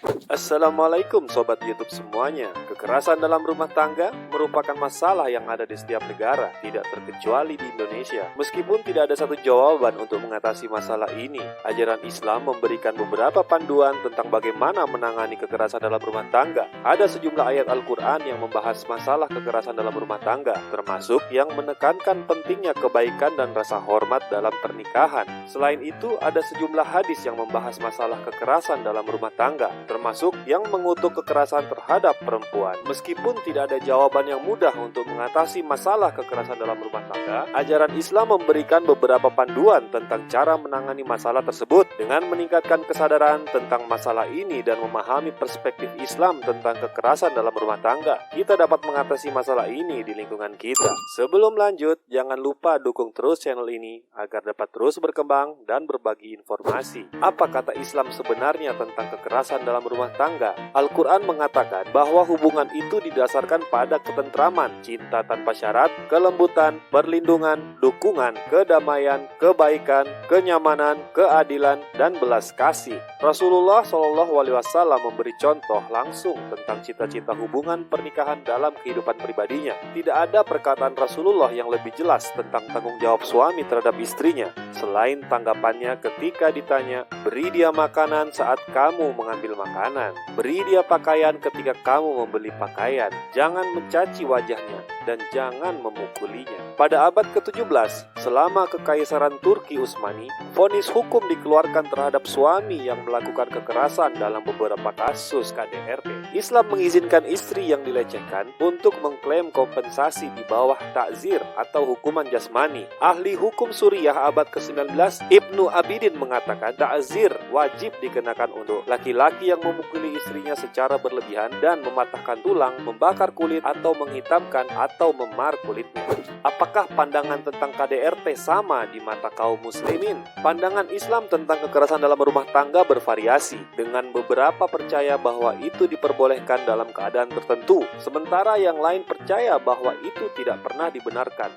Assalamualaikum Sobat YouTube semuanya. Kekerasan dalam rumah tangga merupakan masalah yang ada di setiap negara, tidak terkecuali di Indonesia. Meskipun tidak ada satu jawaban untuk mengatasi masalah ini, ajaran Islam memberikan beberapa panduan tentang bagaimana menangani kekerasan dalam rumah tangga. Ada sejumlah ayat Al-Quran yang membahas masalah kekerasan dalam rumah tangga, termasuk yang menekankan pentingnya kebaikan dan rasa hormat dalam pernikahan. Selain itu, ada sejumlah hadis yang membahas masalah kekerasan dalam rumah tangga, termasuk yang mengutuk kekerasan terhadap perempuan. Meskipun tidak ada jawaban yang mudah untuk mengatasi masalah kekerasan dalam rumah tangga, ajaran Islam memberikan beberapa panduan tentang cara menangani masalah tersebut. Dengan meningkatkan kesadaran tentang masalah ini dan memahami perspektif Islam tentang kekerasan dalam rumah tangga, kita dapat mengatasi masalah ini di lingkungan kita. Sebelum lanjut, jangan lupa dukung terus channel ini agar dapat terus berkembang dan berbagi informasi. Apa kata Islam sebenarnya tentang kekerasan dalam rumah tangga? Al-Quran mengatakan bahwa hubungan itu didasarkan pada ketentraman, cinta tanpa syarat, kelembutan, perlindungan, dukungan, kedamaian, kebaikan, kenyamanan, keadilan, dan belas kasih. Rasulullah SAW memberi contoh langsung tentang cita-cita hubungan pernikahan dalam kehidupan pribadinya. Tidak ada perkataan Rasulullah yang lebih jelas tentang tanggung jawab suami terhadap istrinya, selain tanggapannya ketika ditanya, beri dia makanan saat kamu mengambil makanan, beri dia pakaian ketika kamu membeli pakaian, jangan mencaci wajahnya, dan jangan memukulinya. Pada abad ke-17, selama Kekaisaran Turki Utsmani, vonis hukum dikeluarkan terhadap suami yang melakukan kekerasan dalam beberapa kasus KDRT. Islam mengizinkan istri yang dilecehkan untuk mengklaim kompensasi di bawah takzir atau hukuman jasmani. Ahli hukum Suriah abad ke-19, Ibnu Abidin mengatakan takzir wajib dikenakan untuk laki-laki yang memukuli istrinya secara berlebihan dan mematahkan tulang, membakar kulit, atau menghitamkan atau memar kulitnya. Apakah pandangan tentang KDRT sama di mata kaum muslimin? Pandangan Islam tentang kekerasan dalam rumah tangga bervariasi, dengan beberapa percaya bahwa itu diperbolehkan dalam keadaan tertentu, sementara yang lain percaya bahwa itu tidak pernah dibenarkan.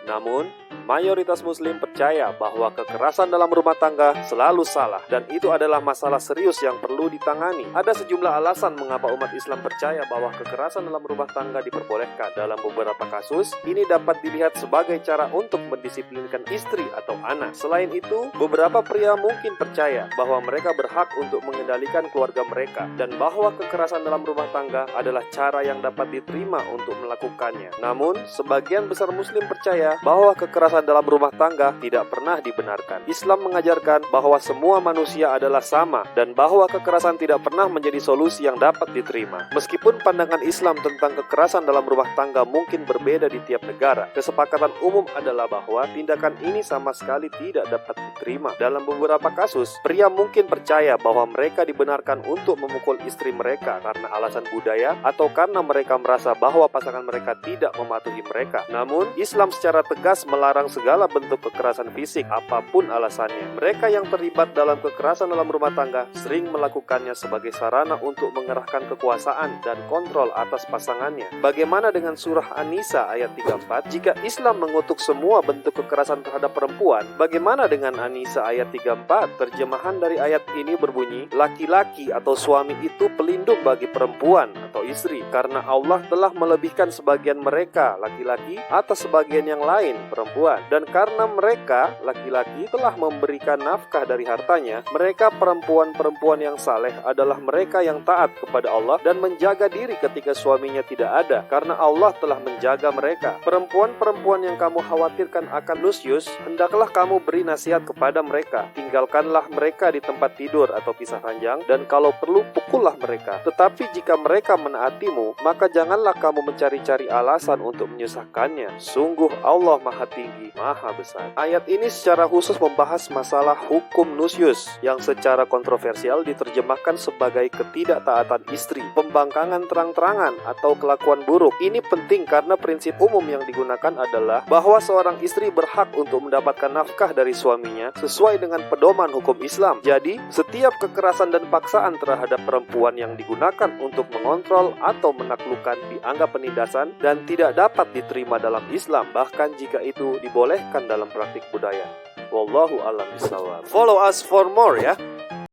Namun, mayoritas muslim percaya bahwa kekerasan dalam rumah tangga selalu salah dan itu adalah masalah serius yang perlu ditangani. Ada sejumlah alasan mengapa umat Islam percaya bahwa kekerasan dalam rumah tangga diperbolehkan. Dalam beberapa kasus, ini dapat dilihat sebagai cara untuk mendisiplinkan istri atau anak. Selain itu, beberapa pria mungkin percaya bahwa mereka berhak untuk mengendalikan keluarga mereka dan bahwa kekerasan dalam rumah tangga adalah cara yang dapat diterima untuk melakukannya. Namun, sebagian besar muslim percaya bahwa kekerasan dalam rumah tangga tidak pernah dibenarkan. Islam mengajarkan bahwa semua manusia adalah sama dan bahwa kekerasan tidak pernah menjadi solusi yang dapat diterima. Meskipun pandangan Islam tentang kekerasan dalam rumah tangga mungkin berbeda di tiap negara, kesepakatan umum adalah bahwa tindakan ini sama sekali tidak dapat diterima. Dalam beberapa kasus, pria mungkin percaya bahwa mereka dibenarkan untuk memukul istri mereka karena alasan budaya atau karena mereka merasa bahwa pasangan mereka tidak mematuhi mereka. Namun, Islam secara tegas melarang segala bentuk kekerasan fisik apapun alasannya. Mereka yang terlibat dalam kekerasan dalam rumah tangga sering melakukannya sebagai sarana untuk mengerahkan kekuasaan dan kontrol atas pasangannya. Bagaimana dengan surah An-Nisa ayat 34? Jika Islam mengutuk semua bentuk kekerasan terhadap perempuan, bagaimana dengan An-Nisa ayat 34? Terjemahan dari ayat ini berbunyi, laki-laki atau suami itu pelindung bagi perempuan atau istri karena Allah telah melebihkan sebagian mereka laki-laki atas sebagian yang lain perempuan, dan karena mereka laki-laki telah memberikan nafkah dari hartanya, mereka perempuan-perempuan yang saleh adalah mereka yang taat kepada Allah dan menjaga diri ketika suaminya tidak ada, karena Allah telah menjaga mereka. Perempuan-perempuan yang kamu khawatirkan akan nusyus, hendaklah kamu beri nasihat kepada mereka, tinggalkanlah mereka di tempat tidur atau pisah ranjang, dan kalau perlu pukullah mereka. Tetapi jika mereka menaatimu, maka janganlah kamu mencari-cari alasan untuk menyusahkannya. Sungguh Allah Maha Tinggi, Maha Besar. Ayat ini secara khusus membahas masalah hukum nusyus yang secara kontroversial diterjemahkan sebagai ketidaktaatan istri, pembangkangan terang-terangan, atau kelakuan buruk. Ini penting karena prinsip umum yang digunakan adalah bahwa seorang istri berhak untuk mendapatkan nafkah dari suaminya sesuai dengan pedoman hukum Islam. Jadi, setiap kekerasan dan paksaan terhadap perempuan yang digunakan untuk mengontrol atau menaklukkan dianggap penindasan dan tidak dapat diterima dalam Islam, bahkan jika itu dibolehkan dalam praktik budaya. Wallahu a'lam bishawab. Follow us for more ya.